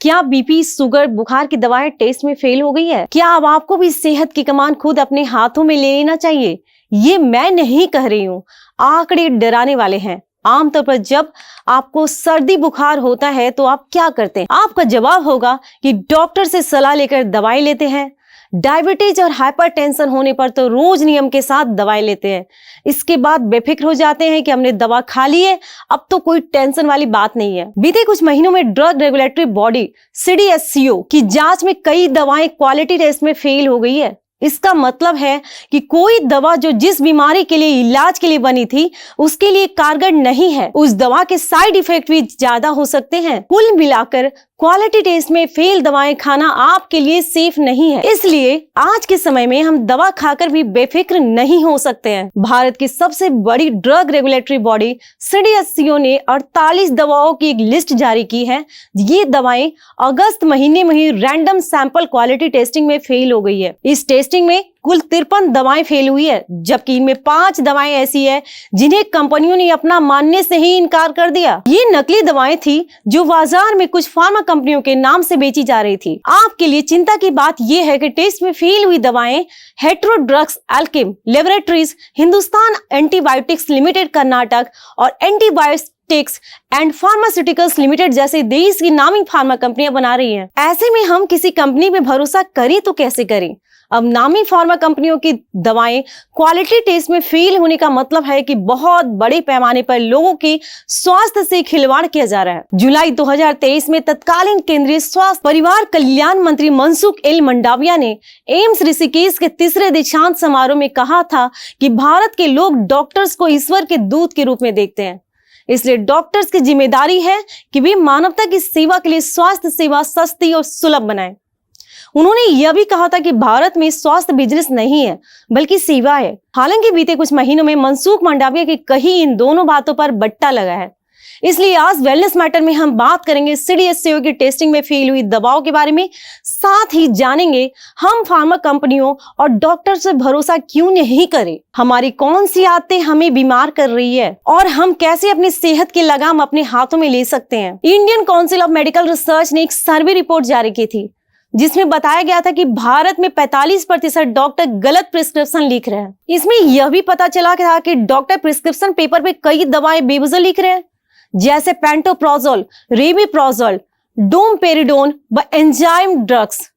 क्या BP, sugar, बुखार की दवाएं टेस्ट में फेल हो गई है? क्या अब आपको भी सेहत की कमान खुद अपने हाथों में ले लेना चाहिए? ये मैं नहीं कह रही हूँ, आंकड़े डराने वाले हैं। आमतौर पर जब आपको सर्दी बुखार होता है तो आप क्या करते हैं? आपका जवाब होगा कि डॉक्टर से सलाह लेकर दवाई लेते हैं। डायबिटीज और हाइपरटेंशन होने पर तो रोज नियम के साथ दवाई लेते हैं। इसके बाद बेफिक्र हो जाते हैं कि हमने दवा खा ली है, अब तो कोई टेंशन वाली बात नहीं है। बीते कुछ महीनों में ड्रग रेगुलेटरी बॉडी CDSCO की जांच में कई दवाएं क्वालिटी टेस्ट में फेल हो गई है। इसका मतलब है कि कोई दवा जो जिस बीमारी के लिए इलाज के लिए बनी थी उसके लिए कारगर नहीं है। उस दवा के साइड इफेक्ट भी ज्यादा हो सकते हैं। कुल मिलाकर क्वालिटी टेस्ट में फेल दवाएं खाना आपके लिए सेफ नहीं है। इसलिए आज के समय में हम दवा खाकर भी बेफिक्र नहीं हो सकते हैं। भारत की सबसे बड़ी ड्रग रेगुलेटरी बॉडी CDSCO ने 48 दवाओं की एक लिस्ट जारी की है। ये दवाएं अगस्त महीने में ही रैंडम सैंपल क्वालिटी टेस्टिंग में फेल हो गई है। इस टेस्टिंग में कुल 53 दवाएं फेल हुई है, जबकि इनमें 5 दवाएं ऐसी है जिन्हें कंपनियों ने अपना मानने से ही इनकार कर दिया। ये नकली दवाएं थी जो बाजार में कुछ फार्मा कंपनियों के नाम से बेची जा रही थी। आपके लिए चिंता की बात यह है कि टेस्ट में फेल हुई दवाएं hetero drugs, Alkem laboratories, Hindustan antibiotics limited Karnataka और एंटीबायोटिक्स एंड फार्मास्यूटिकल्स लिमिटेड जैसे देश की नामी फार्मा कंपनियां बना रही हैं। ऐसे में हम किसी कंपनी पे भरोसा करें तो कैसे करें? अब नामी फार्मा कंपनियों की दवाएं क्वालिटी टेस्ट में फेल होने का मतलब है कि बहुत बड़े पैमाने पर लोगों के स्वास्थ्य से खिलवाड़ किया जा रहा है। जुलाई 2023 में तत्कालीन केंद्रीय स्वास्थ्य परिवार कल्याण मंत्री मनसुख एल मंडाविया ने एम्स ऋषिकेश के तीसरे दीक्षांत समारोह में कहा था कि भारत के लोग डॉक्टर्स को ईश्वर के दूत के रूप में देखते हैं। इसलिए डॉक्टर्स की जिम्मेदारी है कि वे मानवता की सेवा के लिए स्वास्थ्य सेवा सस्ती और सुलभ बनाएं। उन्होंने यह भी कहा था कि भारत में स्वास्थ्य बिजनेस नहीं है बल्कि सेवा है। हालांकि बीते कुछ महीनों में मनसुख मंडाविया की कही इन दोनों बातों पर बट्टा लगा है। इसलिए आज वेलनेस मैटर में हम बात करेंगे CDSCO की टेस्टिंग में फेल हुई दवाओं के बारे में। साथ ही जानेंगे हम फार्मा कंपनियों और डॉक्टर से भरोसा क्यों नहीं करें, हमारी कौन सी आदतें हमें बीमार कर रही है और हम कैसे अपनी सेहत की लगाम अपने हाथों में ले सकते हैं। Indian council of medical research ने एक सर्वे रिपोर्ट जारी की थी जिसमें बताया गया था कि भारत में 45% डॉक्टर गलत प्रिस्क्रिप्शन लिख रहे हैं। इसमें यह भी पता चला था कि डॉक्टर प्रिस्क्रिप्शन पेपर पे कई दवाएं बेवजह लिख रहे हैं, जैसे पेंटोप्रोजोल, रेबिप्रोजोल, डोमपेरिडोन व एंजाइम ड्रग्स।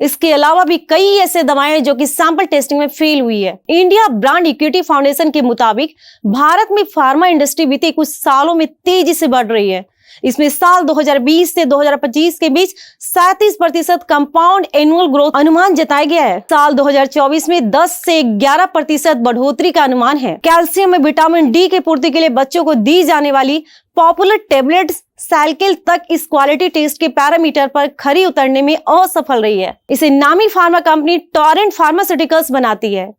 इसके अलावा भी कई ऐसे दवाएं जो कि सैंपल टेस्टिंग में फेल हुई है। इंडिया ब्रांड इक्विटी फाउंडेशन के मुताबिक भारत में फार्मा इंडस्ट्री बीते कुछ सालों में तेजी से बढ़ रही है। इसमें साल 2020 से 2025 के बीच 37% कंपाउंड एनुअल ग्रोथ अनुमान जताया गया है। साल 2024 में 10 से 11% बढ़ोतरी का अनुमान है। कैल्शियम और विटामिन डी की पूर्ति के लिए बच्चों को दी जाने वाली पॉपुलर टेबलेट साइकिल तक इस क्वालिटी टेस्ट के पैरामीटर पर खरी उतरने में असफल रही है। इसे नामी फार्मा कंपनी टोरेंट फार्मास्यूटिकल्स बनाती है।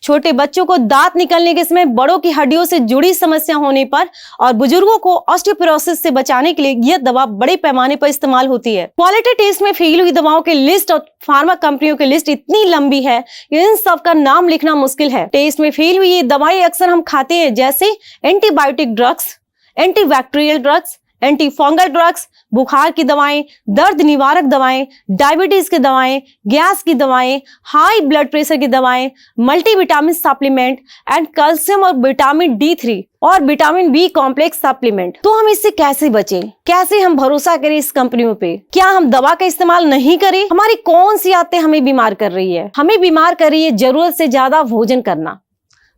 छोटे बच्चों को दांत निकलने के समय, बड़ों की हड्डियों से जुड़ी समस्या होने पर और बुजुर्गों को ऑस्टियोपोरोसिस से बचाने के लिए यह दवा बड़े पैमाने पर इस्तेमाल होती है। क्वालिटी टेस्ट में फेल हुई दवाओं की लिस्ट और फार्मा कंपनियों की लिस्ट इतनी लंबी है कि इन सब का नाम लिखना मुश्किल है। टेस्ट में फेल हुई ये दवाएं अक्सर हम खाते हैं, जैसे antibiotic drugs, antibacterial drugs, anti fungal drugs, बुखार की दवाएं, दर्द निवारक दवाएं, डायबिटीज की दवाएं, गैस की दवाएं, हाई ब्लड प्रेशर की दवाएं, मल्टीविटामिन सप्लीमेंट एंड कैल्शियम और विटामिन D3 और विटामिन B कॉम्प्लेक्स सप्लीमेंट। तो हम इससे कैसे बचें? कैसे हम भरोसा करें इस कंपनियों पे? क्या हम दवा का इस्तेमाल नहीं करें? हमारी कौन सी आदतें हमें बीमार कर रही है? हमें बीमार कर रही है जरूरत से ज्यादा भोजन करना।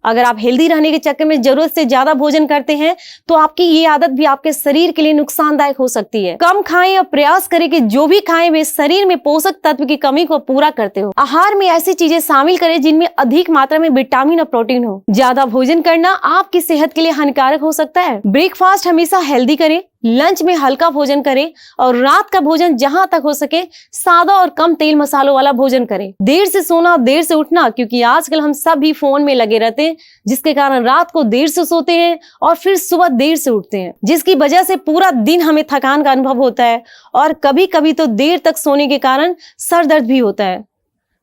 अगर आप हेल्दी रहने के चक्कर में जरूरत से ज्यादा भोजन करते हैं तो आपकी ये आदत भी आपके शरीर के लिए नुकसानदायक हो सकती है। कम खाएं और प्रयास करें कि जो भी खाएं वे शरीर में पोषक तत्व की कमी को पूरा करते हो। आहार में ऐसी चीजें शामिल करें जिनमें अधिक मात्रा में विटामिन और प्रोटीन हो। ज्यादा भोजन करना आपकी सेहत के लिए हानिकारक हो सकता है। ब्रेकफास्ट हमेशा हेल्दी करें, लंच में हल्का भोजन करें और रात का भोजन जहां तक हो सके सादा और कम तेल मसालों वाला भोजन करें। देर से सोना, देर से उठना, क्योंकि आजकल हम सब भी फोन में लगे रहते हैं, जिसके कारण रात को देर से सोते हैं और फिर सुबह देर से उठते हैं, जिसकी वजह से पूरा दिन हमें थकान का अनुभव होता है और कभी कभी तो देर तक सोने के कारण सर दर्द भी होता है।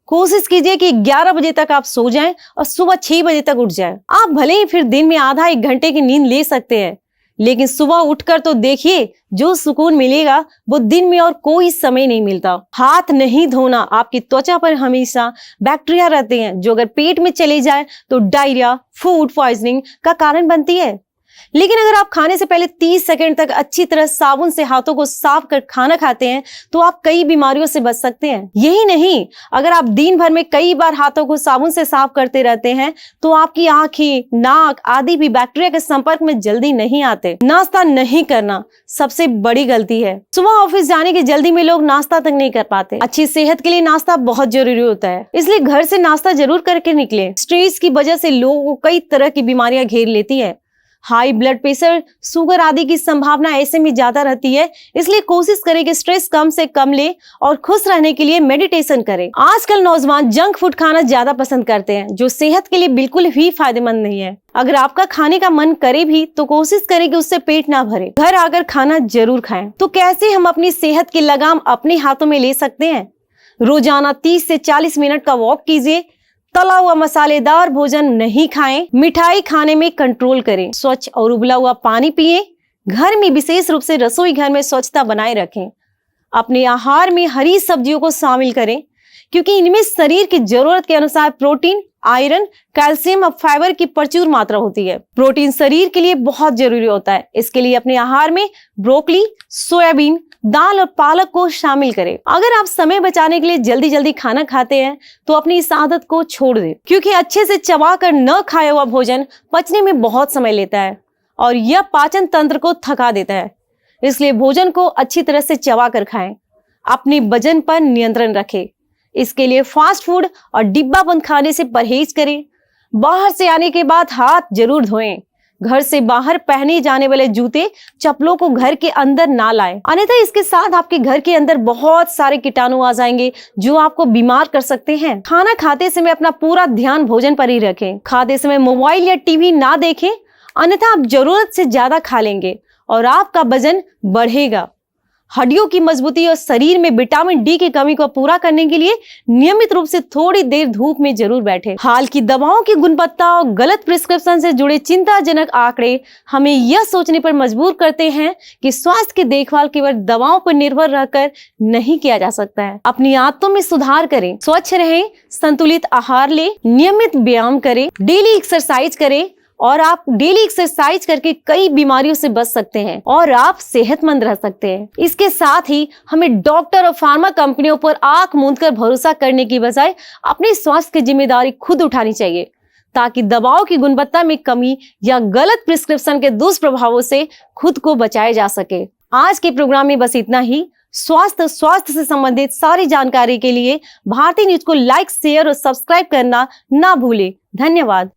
कोशिश कीजिए कि 11 बजे तक आप सो जाएं और सुबह 6 बजे तक उठ जाएं। आप भले ही फिर दिन में आधा 1 घंटे की नींद ले सकते हैं, लेकिन सुबह उठकर तो देखिए, जो सुकून मिलेगा वो दिन में और कोई समय नहीं मिलता। हाथ नहीं धोना, आपकी त्वचा पर हमेशा बैक्टीरिया रहते हैं जो अगर पेट में चले जाए तो डायरिया, फूड पॉइजनिंग का कारण बनती है। लेकिन अगर आप खाने से पहले 30 सेकंड तक अच्छी तरह साबुन से हाथों को साफ कर खाना खाते हैं तो आप कई बीमारियों से बच सकते हैं। यही नहीं, अगर आप दिन भर में कई बार हाथों को साबुन से साफ करते रहते हैं तो आपकी आंखें, नाक आदि भी बैक्टीरिया के संपर्क में जल्दी नहीं आते। नाश्ता नहीं करना सबसे बड़ी गलती है। सुबह ऑफिस जाने की जल्दी में लोग नाश्ता तक नहीं कर पाते। अच्छी सेहत के लिए नाश्ता बहुत जरूरी होता है, इसलिए घर से नाश्ता जरूर करके निकले। स्ट्रेस की वजह से लोगों को कई तरह की बीमारियां घेर लेती है। हाई ब्लड प्रेशर, शुगर आदि की संभावना ऐसे में ज्यादा रहती है, इसलिए कोशिश करें कि स्ट्रेस कम से कम ले और खुश रहने के लिए मेडिटेशन करें। आजकल नौजवान जंक फूड खाना ज्यादा पसंद करते हैं जो सेहत के लिए बिल्कुल भी फायदेमंद नहीं है। अगर आपका खाने का मन करे भी तो कोशिश करें कि उससे पेट ना भरे। घर आकर खाना जरूर खाएं। तो कैसे हम अपनी सेहत की लगाम अपने हाथों में ले सकते हैं? रोजाना 30 से 40 मिनट का वॉक कीजिए। तला हुआ मसालेदार भोजन नहीं खाएं। मिठाई खाने में कंट्रोल करें। स्वच्छ और उबला हुआ पानी पिएं। घर में विशेष रूप से रसोई घर में स्वच्छता बनाए रखें। अपने आहार में हरी सब्जियों को शामिल करें क्योंकि इनमें शरीर की जरूरत के अनुसार प्रोटीन, आयरन, कैल्शियम और फाइबर की प्रचुर मात्रा होती है। प्रोटीन शरीर के लिए बहुत जरूरी होता है। इसके लिए अपने आहार में ब्रोकली, सोयाबीन, दाल और पालक को शामिल करें। अगर आप समय बचाने के लिए जल्दी जल्दी खाना खाते हैं तो अपनी इस आदत को छोड़ दें, क्योंकि अच्छे से चबा कर न खाया हुआ भोजन पचने में बहुत समय लेता है और यह पाचन तंत्र को थका देता है। इसलिए भोजन को अच्छी तरह से चबा कर खाएं। अपने वजन पर नियंत्रण रखें। इसके लिए फास्ट फूड और डिब्बा बंद खाने से परहेज करें। बाहर से आने के बाद हाथ जरूर धोएं। घर से बाहर पहने जाने वाले जूते, चप्पलों को घर के अंदर ना लाएं, अन्यथा इसके साथ आपके घर के अंदर बहुत सारे कीटाणु आ जाएंगे जो आपको बीमार कर सकते हैं। खाना खाते समय अपना पूरा ध्यान भोजन पर ही रखें। खाते समय मोबाइल या टीवी ना देखें, अन्यथा आप जरूरत से ज्यादा खा लेंगे और आपका वजन बढ़ेगा। हड्डियों की मजबूती और शरीर में विटामिन डी की कमी को पूरा करने के लिए नियमित रूप से थोड़ी देर धूप में जरूर बैठें। हाल की दवाओं की गुणवत्ता और गलत प्रिस्क्रिप्शन से जुड़े चिंताजनक आंकड़े हमें यह सोचने पर मजबूर करते हैं कि स्वास्थ्य की देखभाल केवल दवाओं पर निर्भर रहकर नहीं किया जा सकता है। अपनी आदतों में सुधार करें, स्वच्छ रहें, संतुलित आहार लें, नियमित व्यायाम करें, डेली एक्सरसाइज करें और आप डेली एक्सरसाइज करके कई बीमारियों से बच सकते हैं और आप सेहतमंद रह सकते हैं। इसके साथ ही हमें डॉक्टर और फार्मा कंपनियों पर आंख मूंद कर भरोसा करने की बजाय अपने स्वास्थ्य की जिम्मेदारी खुद उठानी चाहिए, ताकि दवाओं की गुणवत्ता में कमी या गलत प्रिस्क्रिप्शन के दुष्प्रभावों से खुद को बचाया जा सके। आज के प्रोग्राम में बस इतना ही। स्वास्थ्य से संबंधित सारी जानकारी के लिए भारती न्यूज को लाइक, शेयर और सब्सक्राइब करना ना भूलें। धन्यवाद।